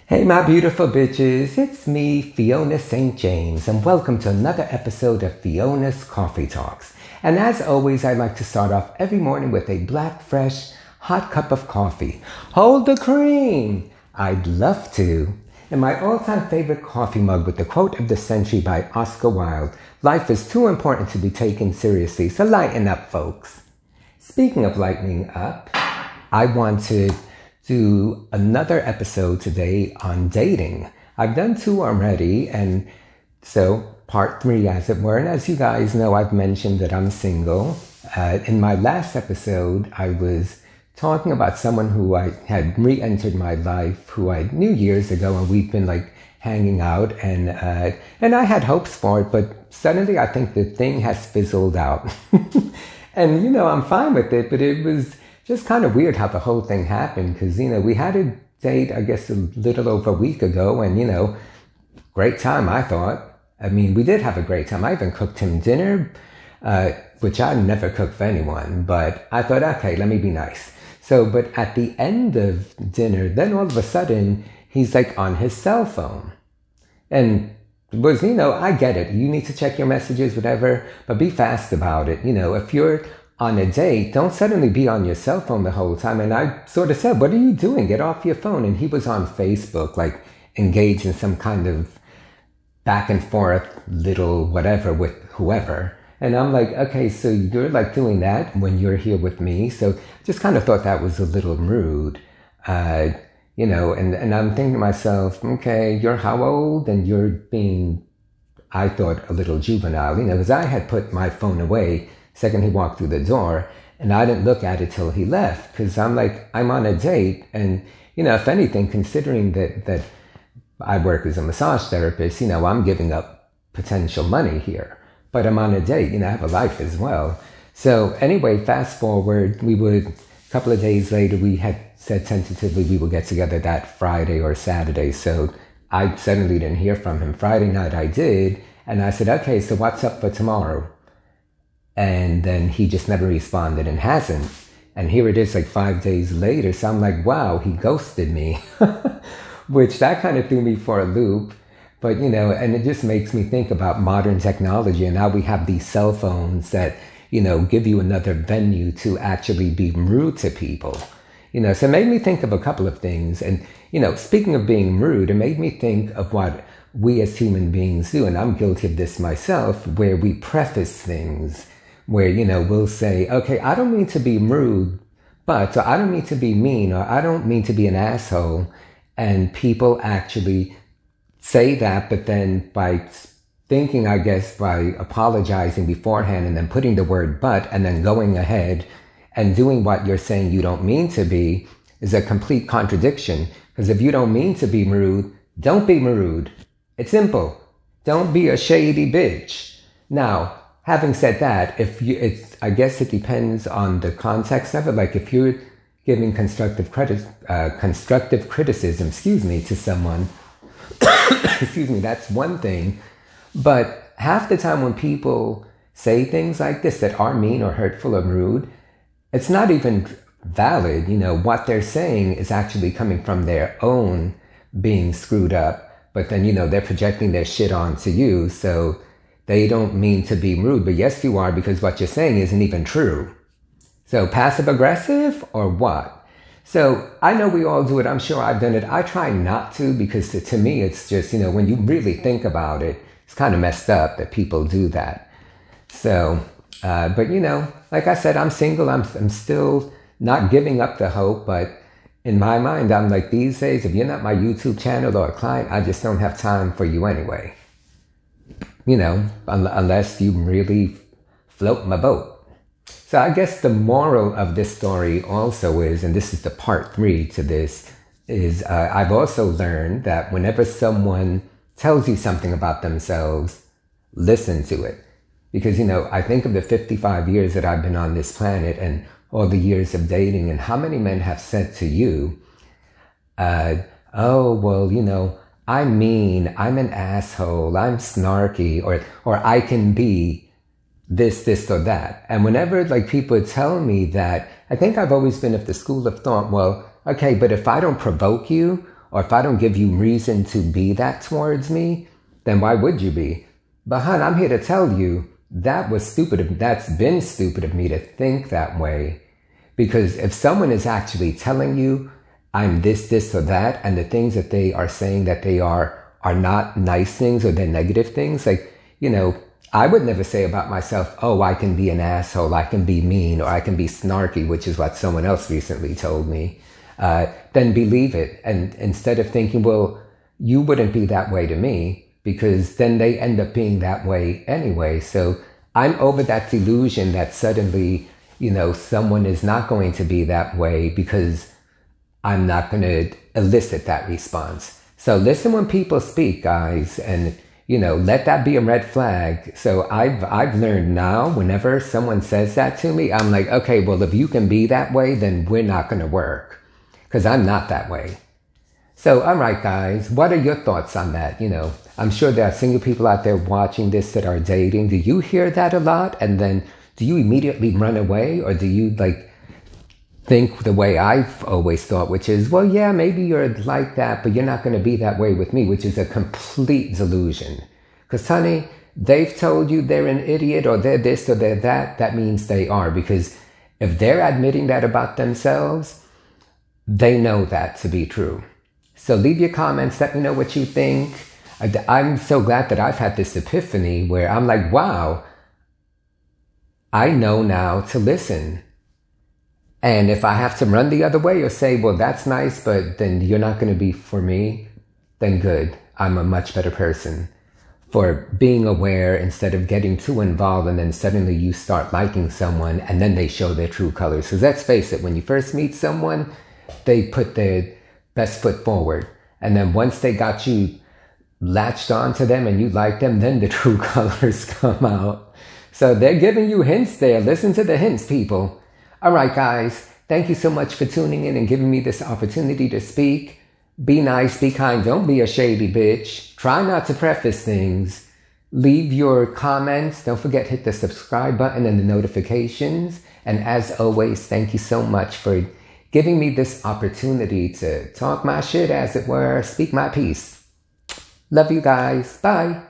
Hey, my beautiful bitches, it's me, Fiona St. James, and welcome to another episode of Fiona's Coffee Talks. And as always, I like to start off every morning with a black, fresh, hot cup of coffee. Hold the cream! I'd love to. And my all-time favorite coffee mug with the quote of the century by Oscar Wilde, "Life is too important to be taken seriously, so lighten up, folks." Speaking of lightening up, I want to do another episode today on dating. I've done 2 already, and so part 3 as it were. And as you guys know, I've mentioned that I'm single. In my last episode, I was talking about someone who I had re-entered my life, who I knew years ago, and we've been like hanging out, and I had hopes for it, but suddenly I think the thing has fizzled out. And I'm fine with it, but it was just kind of weird how the whole thing happened, because, we had a date, I guess, a little over a week ago, and, great time, I thought. I mean, we did have a great time. I even cooked him dinner, which I never cook for anyone, but I thought, okay, let me be nice. So, but at the end of dinner, then all of a sudden, he's like on his cell phone. And was, I get it. You need to check your messages, whatever, but be fast about it. If you're on a date, don't suddenly be on your cell phone the whole time. And I sort of said, what are you doing? Get off your phone. And he was on Facebook, like engaged in some kind of back and forth little whatever with whoever. And I'm like, okay, so you're like doing that when you're here with me. So just kind of thought that was a little rude, and I'm thinking to myself, okay, you're how old? And you're being, I thought, a little juvenile, because I had put my phone away second he walked through the door, and I didn't look at it till he left, because I'm like, I'm on a date, and, if anything, considering that I work as a massage therapist, I'm giving up potential money here, but I'm on a date, I have a life as well. So anyway, fast forward, a couple of days later, we had said tentatively we would get together that Friday or Saturday, so I suddenly didn't hear from him. Friday night I did, and I said, okay, so what's up for tomorrow? And then he just never responded and hasn't. And here it is like 5 days later. So I'm like, wow, he ghosted me, which that kind of threw me for a loop. But, and it just makes me think about modern technology and now we have these cell phones that, give you another venue to actually be rude to people. So it made me think of a couple of things. And, speaking of being rude, it made me think of what we as human beings do. And I'm guilty of this myself, where we preface things where, we'll say, okay, I don't mean to be rude, but, or I don't mean to be mean, or I don't mean to be an asshole. And people actually say that, but then by thinking, I guess, by apologizing beforehand and then putting the word but and then going ahead and doing what you're saying you don't mean to be is a complete contradiction. Because if you don't mean to be rude, don't be rude. It's simple. Don't be a shady bitch. Now, having said that, I guess it depends on the context of it. Like if you're giving constructive criticism, to someone, that's one thing. But half the time when people say things like this that are mean or hurtful or rude, it's not even valid. What they're saying is actually coming from their own being screwed up. But then, they're projecting their shit onto you. So they don't mean to be rude, but yes, you are, because what you're saying isn't even true. So passive aggressive or what? So I know we all do it. I'm sure I've done it. I try not to, because to me, it's just, when you really think about it, it's kind of messed up that people do that. So, but like I said, I'm single. I'm still not giving up the hope, but in my mind, I'm like, these days, if you're not my YouTube channel or a client, I just don't have time for you anyway. Unless you really float my boat. So I guess the moral of this story also is, and this is the part 3 to this, is I've also learned that whenever someone tells you something about themselves, listen to it. Because, I think of the 55 years that I've been on this planet and all the years of dating, and how many men have said to you, oh, well, I'm mean, I'm an asshole, I'm snarky, or I can be this, or that. And whenever people tell me that, I think I've always been of the school of thought, well, okay, but if I don't provoke you, or if I don't give you reason to be that towards me, then why would you be? But hun, I'm here to tell you that's been stupid of me to think that way. Because if someone is actually telling you, I'm this, or that, and the things that they are saying that they are not nice things or they're negative things, like, I would never say about myself, oh, I can be an asshole, I can be mean, or I can be snarky, which is what someone else recently told me. Then believe it. And instead of thinking, well, you wouldn't be that way to me, because then they end up being that way anyway. So I'm over that delusion that suddenly, someone is not going to be that way because I'm not going to elicit that response. So listen when people speak, guys, and let that be a red flag. So I've learned now, whenever someone says that to me, I'm like, okay, well, if you can be that way, then we're not going to work, because I'm not that way. So, all right, guys, what are your thoughts on that? I'm sure there are single people out there watching this that are dating. Do you hear that a lot? And then do you immediately run away, or do you think the way I've always thought, which is, well, yeah, maybe you're like that, but you're not going to be that way with me, which is a complete delusion. Because, honey, they've told you they're an idiot, or they're this, or they're that. That means they are, because if they're admitting that about themselves, they know that to be true. So leave your comments. Let me know what you think. I'm so glad that I've had this epiphany where I'm like, wow, I know now to listen. And if I have to run the other way or say, well, that's nice, but then you're not going to be for me, then good. I'm a much better person for being aware instead of getting too involved and then suddenly you start liking someone and then they show their true colors. Because let's face it, when you first meet someone, they put their best foot forward. And then once they got you latched onto them and you like them, then the true colors come out. So they're giving you hints there. Listen to the hints, people. All right, guys, thank you so much for tuning in and giving me this opportunity to speak. Be nice, be kind, don't be a shady bitch. Try not to preface things. Leave your comments. Don't forget, hit the subscribe button and the notifications. And as always, thank you so much for giving me this opportunity to talk my shit, as it were, speak my piece. Love you guys. Bye.